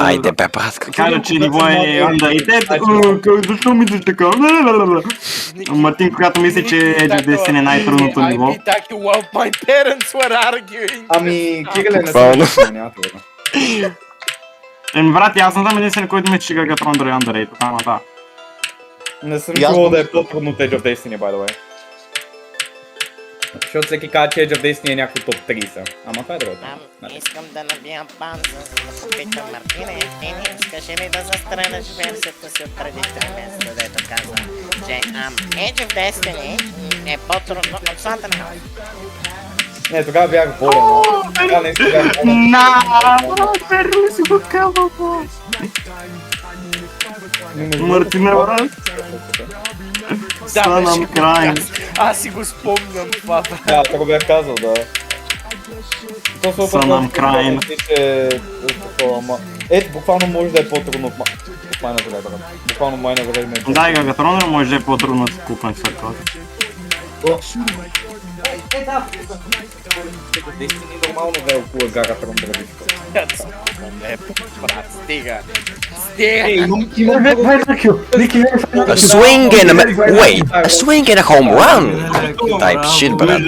Айде бе, братка. кажа, че ниво е underrated. Защо мислиш така? Мартин, когато мисли, че Edge of Destiny е най-трудното ниво. I beat you while my parents were arguing. Ами, Кириле, не Буквално. съм няма трудно. Брат, аз не съм единствен, който мисли, че Гагатron дори е underrated. Ама да. Не съм И аз чувал го- да е по-трудно от Edge of Destiny, by the way. Защото всеки казва, че Edge of Destiny е някой топ 30. Ама това е друго. Искам да набия бан, за да попитам Мартина, ти не искаш ли да застреляш версията си от преди 3 месеца, дето каза, че Edge of Destiny е по-трудно от Slaughterhouse. Не, тогава бях болен. Тогава наистина бях болен. Верно ли си го казал, Мартина, брат. Станам край. Аз си го спомням това. Да, това го бях казал, да. То се опитва Санам Крайн. буквално може да е по-трудно от Mine of Rebel. Буквално Mine of Rebel. Да, и Гагатron може да е по-трудно от Купен Circle. Destiny нормално да е около Гагатron дръбичка. Не, брат, стига. Стига. A swing and a... Wait, a swing and a home run! Type shit, брат.